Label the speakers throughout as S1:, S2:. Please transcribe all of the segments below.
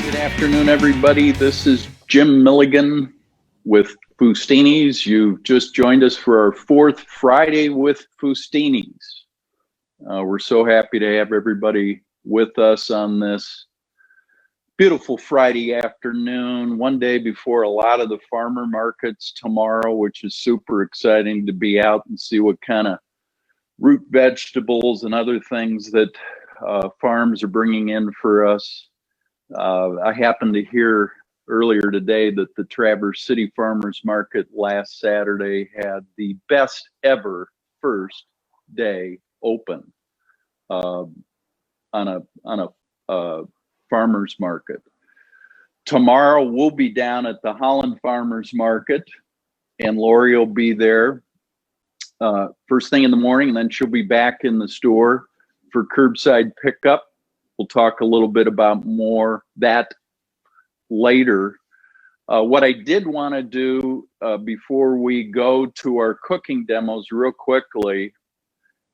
S1: Good afternoon, everybody. This is Jim Milligan with Fustini's. You've just joined us for our fourth Friday with Fustini's. We're so happy to have everybody with us on this beautiful Friday afternoon, one day before a lot of the farmer markets tomorrow, which is super exciting to be out and see what kind of root vegetables and other things that farms are bringing in for us. I happened to hear earlier today that the Traverse City Farmers Market last Saturday had the best ever first day open on a farmers market. Tomorrow we'll be down at the Holland Farmers Market, and Lori will be there first thing in the morning, and then she'll be back in the store for curbside pickup. We'll talk a little bit about more that later. What I did want to do before we go to our cooking demos real quickly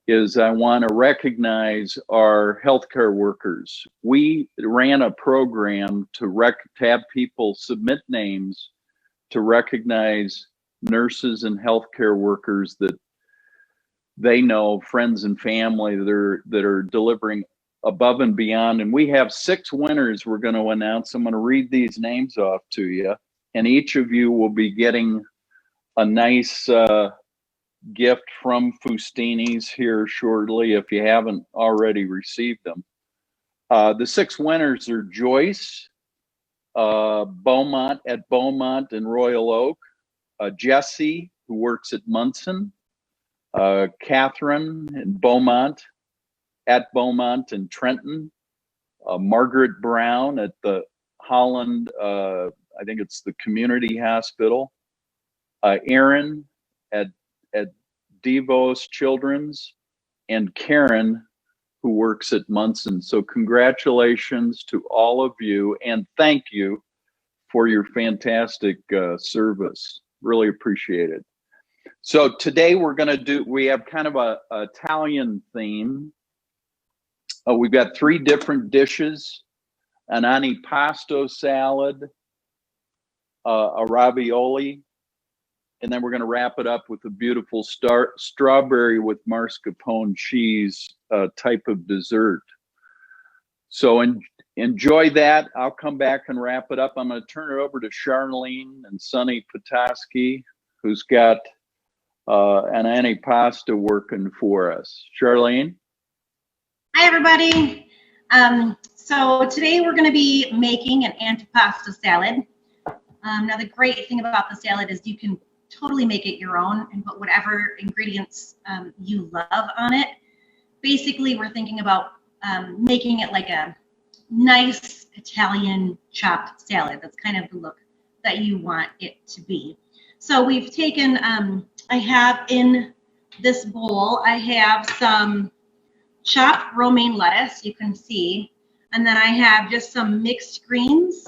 S1: is I want to recognize our healthcare workers. We ran a program to have people submit names to recognize nurses and healthcare workers that they know, friends and family that are delivering above and beyond. And we have 6 winners we're going to announce. I'm going to read these names off to you, and each of you will be getting a nice gift from Fustini's here shortly if you haven't already received them. The 6 winners are Joyce Beaumont at Beaumont and Royal Oak, Jesse, who works at Munson, Catherine in Beaumont, at Beaumont and Trenton, Margaret Brown at the Holland, I think it's the community hospital, Aaron at Devos Children's, and Karen, who works at Munson. So congratulations to all of you, and thank you for your fantastic service. Really appreciate it. So today we have kind of a Italian theme. We've got 3 different dishes: an antipasto salad, a ravioli, and then we're going to wrap it up with a beautiful strawberry with mascarpone cheese type of dessert. So enjoy that. I'll come back and wrap it up. I'm going to turn it over to Charlene and Sonny Petoskey, who's got an antipasto working for us. Charlene?
S2: Hi, everybody. So today we're going to be making an antipasto salad. Now, the great thing about the salad is you can totally make it your own and put whatever ingredients you love on it. Basically, we're thinking about making it like a nice Italian chopped salad. That's kind of the look that you want it to be. So we've taken, I have in this bowl, I have some chopped romaine lettuce, you can see, and then I have just some mixed greens.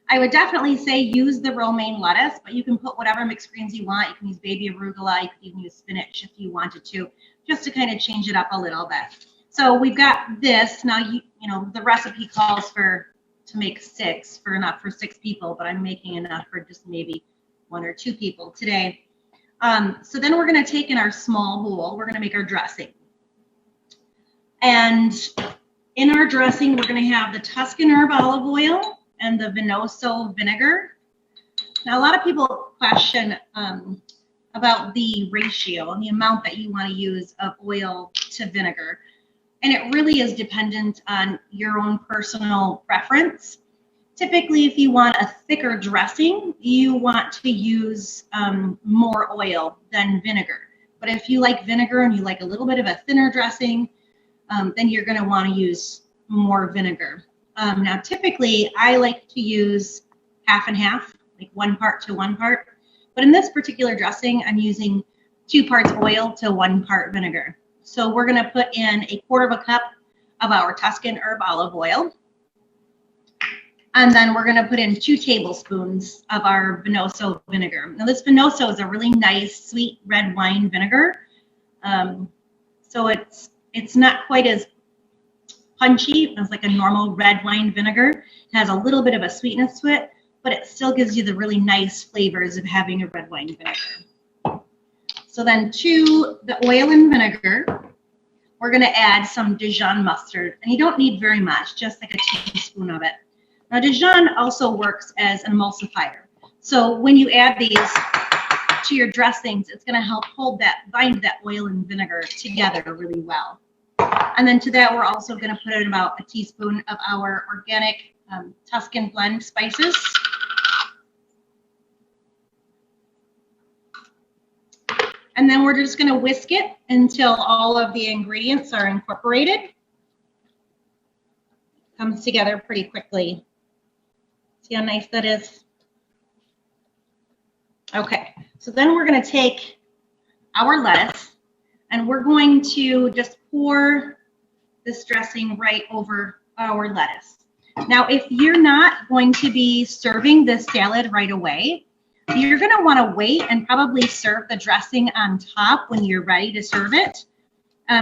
S2: I would definitely say use the romaine lettuce, but you can put whatever mixed greens you want. You can use baby arugula, you could even use spinach if you wanted to, just to kind of change it up a little bit. So we've got this. Now, you know, the recipe calls to make 6 enough for 6 people, but I'm making enough for just maybe 1 or 2 people today. So then we're going to take in our small bowl, we're going to make our dressing. And in our dressing, we're going to have the Tuscan herb olive oil and the Vinoso vinegar. Now, a lot of people question about the ratio and the amount that you want to use of oil to vinegar. And it really is dependent on your own personal preference. Typically, if you want a thicker dressing, you want to use more oil than vinegar. But if you like vinegar and you like a little bit of a thinner dressing, then you're going to want to use more vinegar. Now, typically, I like to use half and half, like 1 part to 1 part. But in this particular dressing, I'm using 2 parts oil to 1 part vinegar. So we're going to put in 1/4 cup of our Tuscan herb olive oil. And then we're going to put in 2 tablespoons of our Vinoso vinegar. Now, this Vinoso is a really nice, sweet red wine vinegar. So it's not quite as punchy as like a normal red wine vinegar. It has a little bit of a sweetness to it, but it still gives you the really nice flavors of having a red wine vinegar. So then to the oil and vinegar, we're going to add some Dijon mustard. And you don't need very much, just like a teaspoon of it. Now, Dijon also works as an emulsifier. So when you add these to your dressings, it's going to help bind that oil and vinegar together really well. And then to that, we're also going to put in about a teaspoon of our organic Tuscan blend spices. And then we're just going to whisk it until all of the ingredients are incorporated. Comes together pretty quickly. See how nice that is? Okay, so then we're going to take our lettuce and we're going to just pour this dressing right over our lettuce. Now, if you're not going to be serving this salad right away, you're going to want to wait and probably serve the dressing on top when you're ready to serve it,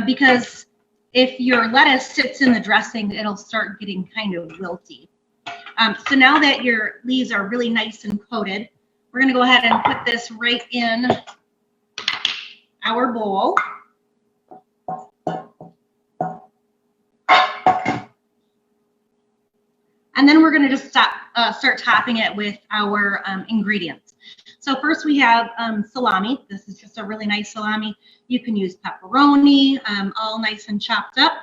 S2: because if your lettuce sits in the dressing, it'll start getting kind of wilty. So now that your leaves are really nice and coated, we're going to go ahead and put this right in our bowl. And then we're going to just start topping it with our ingredients. So first we have salami. This is just a really nice salami. You can use pepperoni, all nice and chopped up.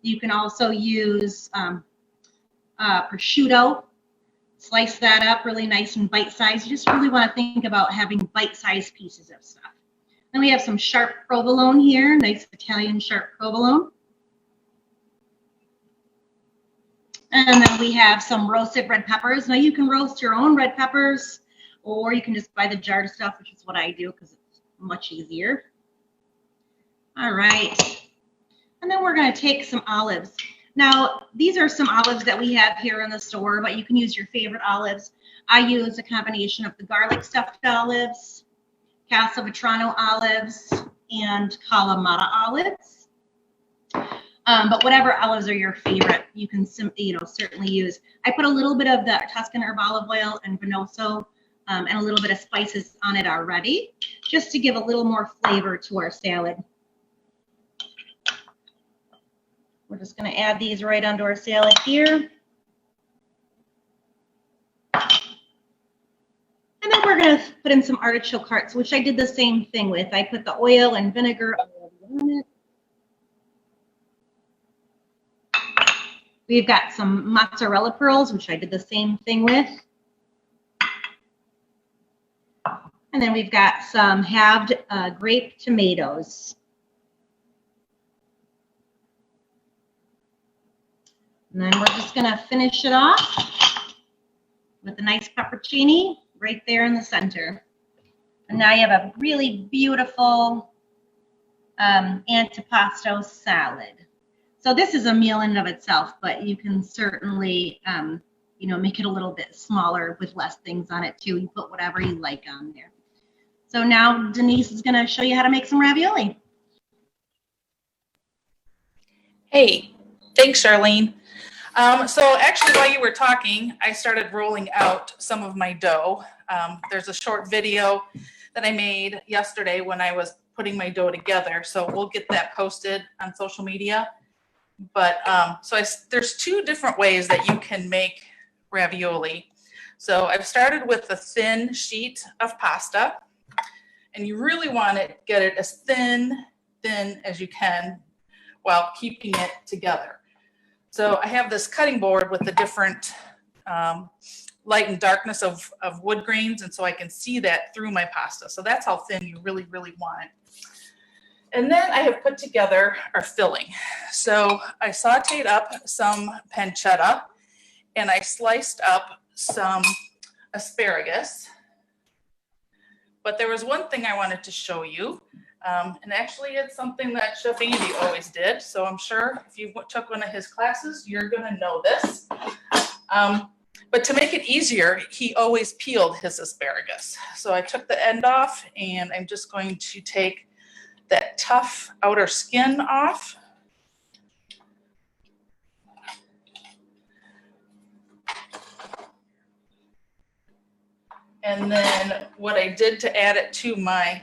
S2: You can also use prosciutto. Slice that up really nice and bite-sized. You just really want to think about having bite-sized pieces of stuff. Then we have some sharp provolone here, nice Italian sharp provolone. And then we have some roasted red peppers. Now you can roast your own red peppers, or you can just buy the jarred stuff, which is what I do because it's much easier. All right. And then we're going to take some olives. Now, these are some olives that we have here in the store, but you can use your favorite olives. I use a combination of the garlic stuffed olives, Castelvetrano olives, and Kalamata olives. But whatever olives are your favorite, you can certainly use. I put a little bit of the Tuscan herb olive oil and vinoso and a little bit of spices on it already, just to give a little more flavor to our salad. We're just going to add these right onto our salad here. And then we're going to put in some artichoke hearts, which I did the same thing with. I put the oil and vinegar on it. We've got some mozzarella pearls, which I did the same thing with. And then we've got some halved grape tomatoes. And then we're just going to finish it off with a nice pepperoncini right there in the center. And now you have a really beautiful antipasto salad. So this is a meal in and of itself, but you can certainly, make it a little bit smaller with less things on it too. You put whatever you like on there. So now Denise is going to show you how to make some ravioli.
S3: Hey, thanks, Charlene. So actually, while you were talking, I started rolling out some of my dough. There's a short video that I made yesterday when I was putting my dough together. So we'll get that posted on social media. But there's two different ways that you can make ravioli. So I've started with a thin sheet of pasta, and you really want to get it as thin as you can while keeping it together. So I have this cutting board with the different light and darkness of wood grains, and so I can see that through my pasta. So that's how thin you really, really want it. And then I have put together our filling. So I sauteed up some pancetta, and I sliced up some asparagus. But there was one thing I wanted to show you. And actually it's something that Chef Andy always did. So I'm sure if you took one of his classes, you're gonna know this. But to make it easier, he always peeled his asparagus. So I took the end off, and I'm just going to take that tough outer skin off. And then what I did to add it to my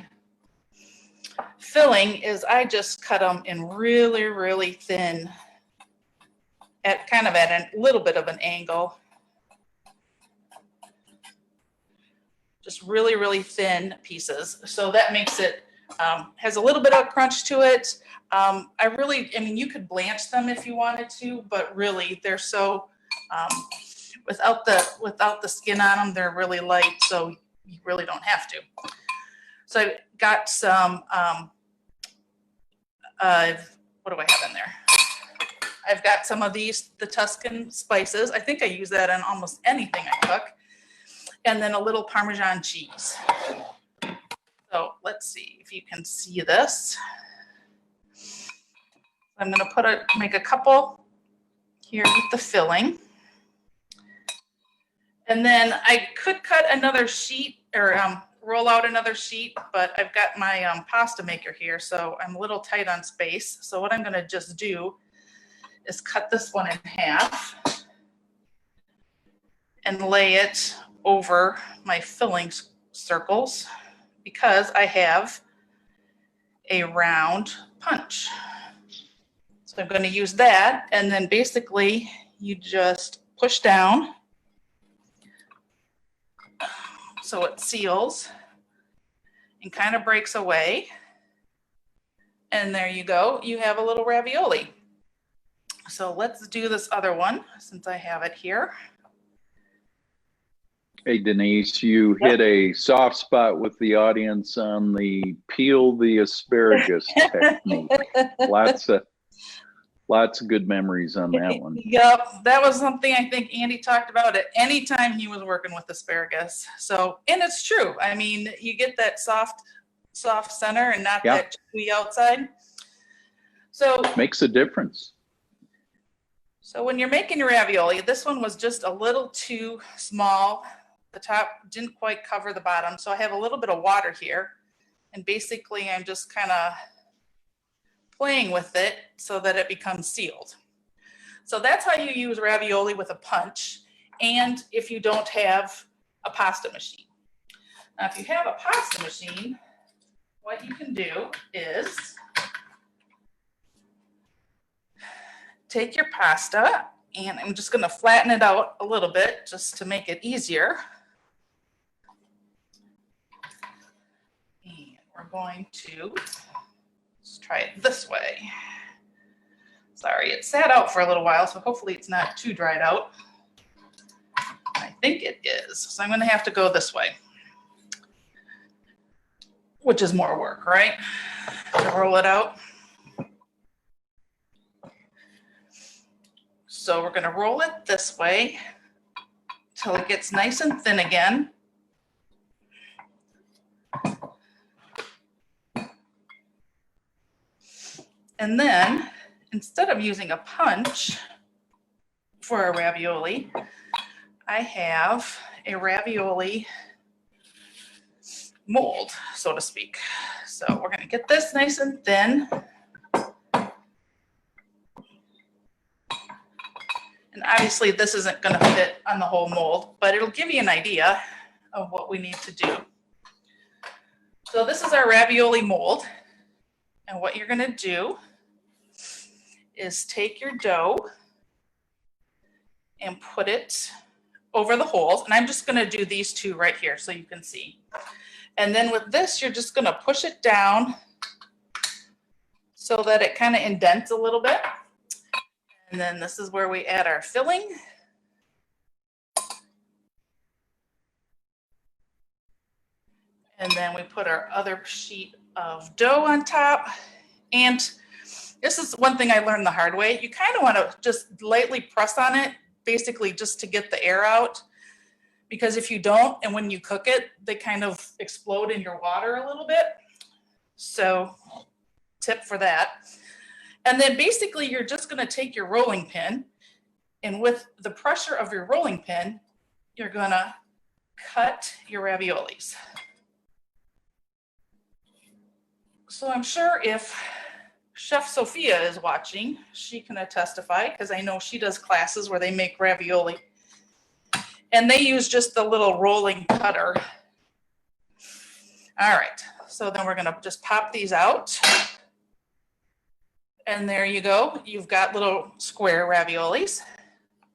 S3: filling is I just cut them in really, really thin, at kind of at a little bit of an angle. Just really, really thin pieces. So that makes it, has a little bit of crunch to it. I mean, you could blanch them if you wanted to, but really they're so, without the skin on them, they're really light. So you really don't have to. So I got some, what do I have in there? I've got some of these, the Tuscan spices. I think I use that on almost anything I cook. And then a little Parmesan cheese. So let's see if you can see this. I'm gonna make a couple here with the filling. And then I could cut another sheet or roll out another sheet, but I've got my pasta maker here, so I'm a little tight on space. So what I'm gonna just do is cut this one in half and lay it over my filling circles because I have a round punch. So I'm going to use that, and then basically you just push down so it seals and kind of breaks away. And there you go. You have a little ravioli. So let's do this other one since I have it here.
S1: Hey, Denise, you hit a soft spot with the audience on the peel the asparagus technique. Lots of good memories on that one.
S3: Yep, that was something I think Andy talked about at any time he was working with asparagus. So, and it's true. I mean, you get that soft center and not that chewy outside. So
S1: makes a difference.
S3: So when you're making your ravioli, this one was just a little too small. The top didn't quite cover the bottom. So I have a little bit of water here. And basically I'm just kind of playing with it so that it becomes sealed. So that's how you use ravioli with a punch. And if you don't have a pasta machine. Now, if you have a pasta machine, what you can do is take your pasta, and I'm just going to flatten it out a little bit just to make it easier. And we're going to let's try it this way. Sorry, it sat out for a little while, so hopefully it's not too dried out. I think it is. So I'm going to have to go this way, which is more work, right? To roll it out. So we're going to roll it this way till it gets nice and thin again. And then instead of using a punch for a ravioli, I have a ravioli mold, so to speak. So we're going to get this nice and thin. And obviously this isn't going to fit on the whole mold, but it'll give you an idea of what we need to do. So this is our ravioli mold. And what you're going to do is take your dough and put it over the holes. And I'm just going to do these two right here so you can see. And then with this, you're just going to push it down so that it kind of indents a little bit. And then this is where we add our filling. And then we put our other sheet of dough on top. And this is one thing I learned the hard way. You kind of want to just lightly press on it, basically just to get the air out. Because if you don't, and when you cook it, they kind of explode in your water a little bit. So tip for that. And then basically you're just going to take your rolling pin, and with the pressure of your rolling pin, you're going to cut your raviolis. So I'm sure if Chef Sophia is watching, she can testify, because I know she does classes where they make ravioli. And they use just the little rolling cutter. All right, so then we're gonna just pop these out. And there you go. You've got little square raviolis.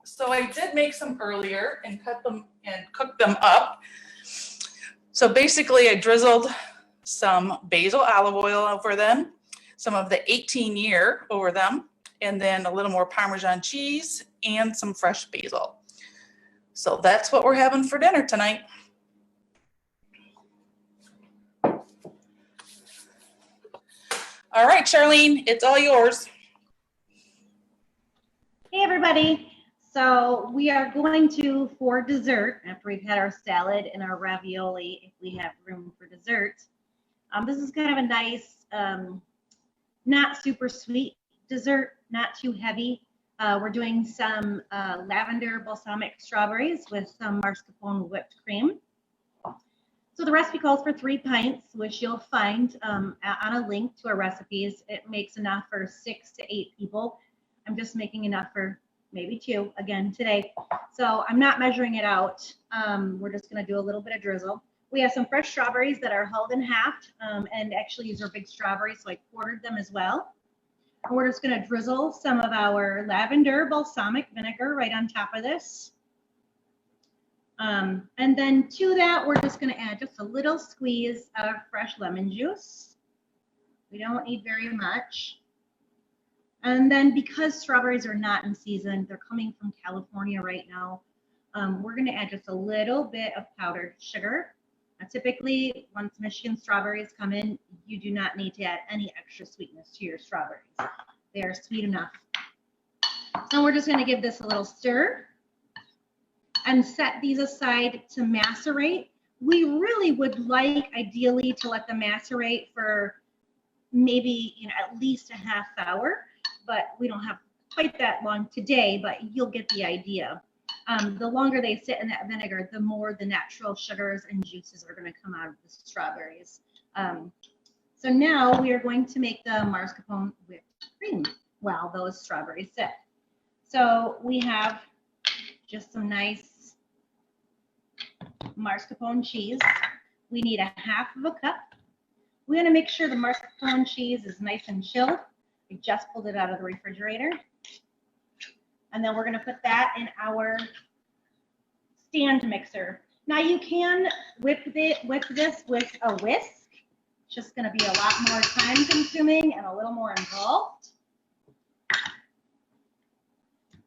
S3: So I did make some earlier and cut them and cook them up. So basically I drizzled some basil olive oil over them, some of the 18-year over them, and then a little more Parmesan cheese and some fresh basil. So that's what we're having for dinner tonight. All right, Charlene, it's all yours.
S2: Hey, everybody. So we are going to, for dessert, after we've had our salad and our ravioli, if we have room for dessert, this is kind of a nice, not super sweet dessert, not too heavy. We're doing some lavender balsamic strawberries with some mascarpone whipped cream. So the recipe calls for 3 pints, which you'll find on a link to our recipes. It makes enough for 6 to 8 people. I'm just making enough for maybe 2 again today. So I'm not measuring it out. We're just gonna do a little bit of drizzle. We have some fresh strawberries that are held in half, and actually these are big strawberries, so I quartered them as well. And we're just gonna drizzle some of our lavender balsamic vinegar right on top of this. And then to that, we're just gonna add just a little squeeze of fresh lemon juice. We don't need very much. And then because strawberries are not in season, they're coming from California right now, we're gonna add just a little bit of powdered sugar. Now, typically, once Michigan strawberries come in, you do not need to add any extra sweetness to your strawberries. They are sweet enough. So we're just gonna give this a little stir and set these aside to macerate. We really would like, ideally, to let them macerate for maybe at least a half hour, but we don't have quite that long today, but you'll get the idea. The longer they sit in that vinegar, the more the natural sugars and juices are gonna come out of the strawberries. So now we are going to make the mascarpone whipped cream while those strawberries sit. So we have just some nice mascarpone cheese. We need a half of a cup. We're gonna make sure the mascarpone cheese is nice and chilled. We just pulled it out of the refrigerator. And then we're gonna put that in our stand mixer. Now you can whip this with a whisk. It's just gonna be a lot more time consuming and a little more involved.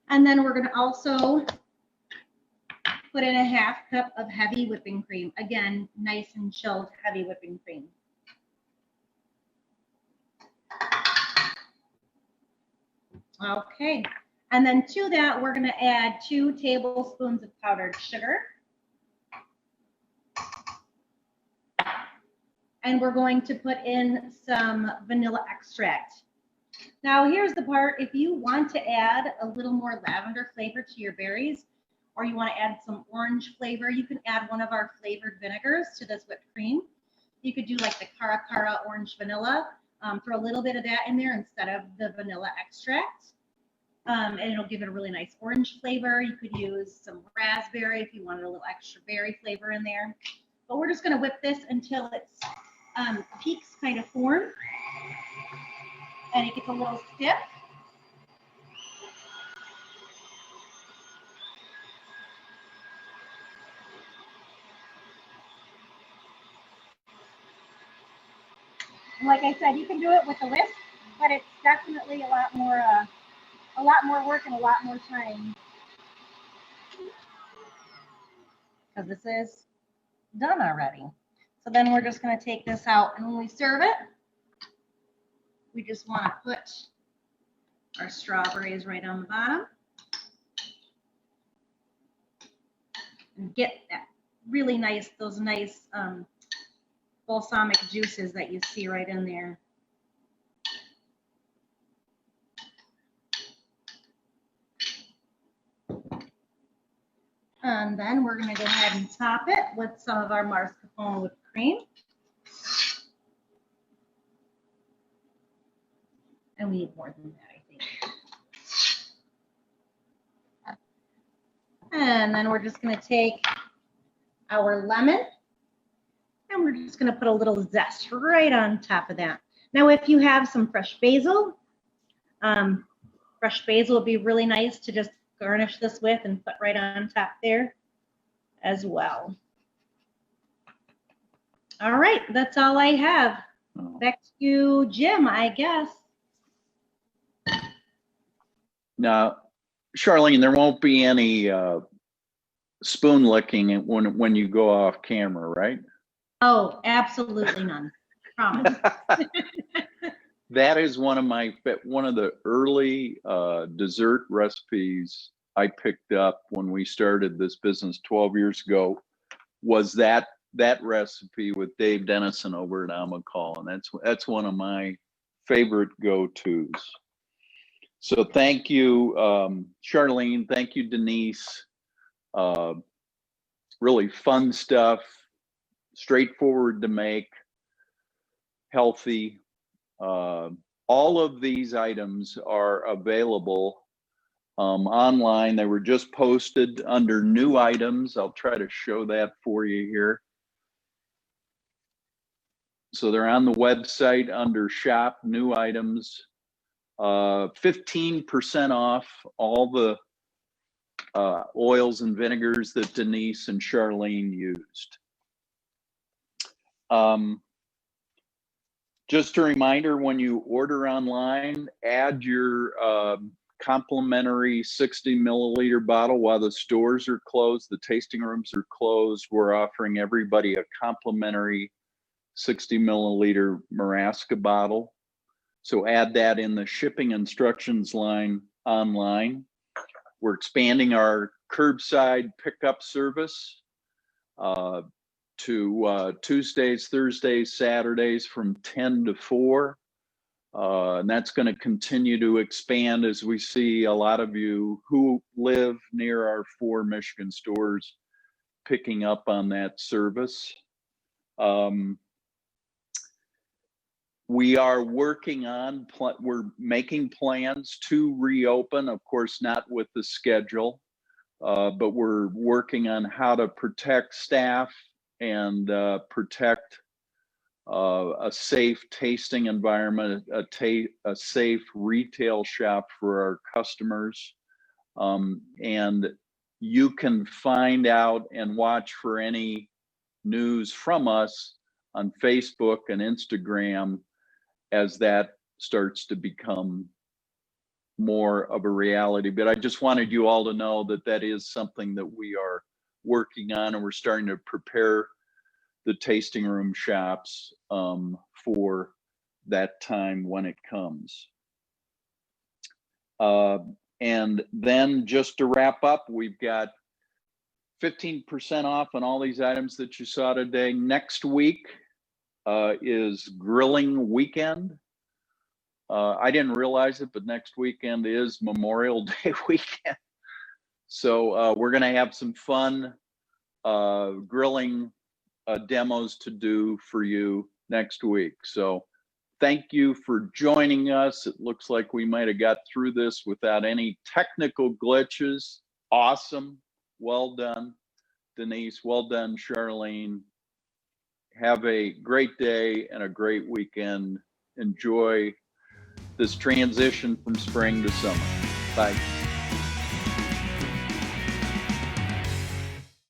S2: And then we're gonna also put in a half cup of heavy whipping cream. Again, nice and chilled heavy whipping cream. Okay, and then to that, we're gonna add 2 tablespoons of powdered sugar. And we're going to put in some vanilla extract. Now here's the part, if you want to add a little more lavender flavor to your berries, or you want to add some orange flavor, you can add one of our flavored vinegars to this whipped cream. You could do like the Cara Cara orange vanilla, throw a little bit of that in there instead of the vanilla extract. And it'll give it a really nice orange flavor. You could use some raspberry if you wanted a little extra berry flavor in there. But we're just gonna whip this until it's peaks kind of form and it gets a little stiff. Like I said, you can do it with a whisk, but it's definitely a lot more work and a lot more time. Because this is done already. So then we're just going to take this out, and when we serve it, we just want to put our strawberries right on the bottom and get that really nice, those nice balsamic juices that you see right in there. And then we're going to go ahead and top it with some of our mascarpone whipped cream. And we need more than that, I think. And then we're just going to take our lemon and we're just going to put a little zest right on top of that. Now, if you have some fresh basil would be really nice to just garnish this with and put right on top there as well. All right, that's all I have. Back to you, Jim, I guess.
S1: Now, Charlene, there won't be any spoon licking when you go off camera, right?
S2: Oh, absolutely none. Promise.
S1: That is one of the early dessert recipes I picked up when we started this business 12 years ago. Was that recipe with Dave Dennison over at Amicall, and that's one of my favorite go-tos. So thank you, Charlene. Thank you, Denise. Really fun stuff, straightforward to make, healthy. All of these items are available online. They were just posted under new items. I'll try to show that for you here. So they're on the website under shop, new items. 15% off all the oils and vinegars that Denise and Charlene used. Just a reminder, when you order online, add your complimentary 60 milliliter bottle while the stores are closed, the tasting rooms are closed. We're offering everybody a complimentary 60 milliliter Marasca bottle. So add that in the shipping instructions line online. We're expanding our curbside pickup service to Tuesdays, Thursdays, Saturdays from 10 to 4. And that's going to continue to expand as we see a lot of you who live near our 4 Michigan stores picking up on that service. We are working on, we're making plans to reopen, of course, not with the schedule, but we're working on how to protect staff and protect a safe tasting environment, a safe retail shop for our customers. And you can find out and watch for any news from us on Facebook and Instagram as that starts to become more of a reality. But I just wanted you all to know that that is something that we are working on, and we're starting to prepare the tasting room shops for that time when it comes. And then just to wrap up, we've got 15% off on all these items that you saw today. Next week is grilling weekend. I didn't realize it, but next weekend is Memorial Day weekend. So we're going to have some fun grilling demos to do for you next week. So thank you for joining us. It looks like we might have got through this without any technical glitches. Awesome. Well done, Denise. Well done, Charlene. Have a great day and a great weekend. Enjoy this transition from spring to summer. Bye.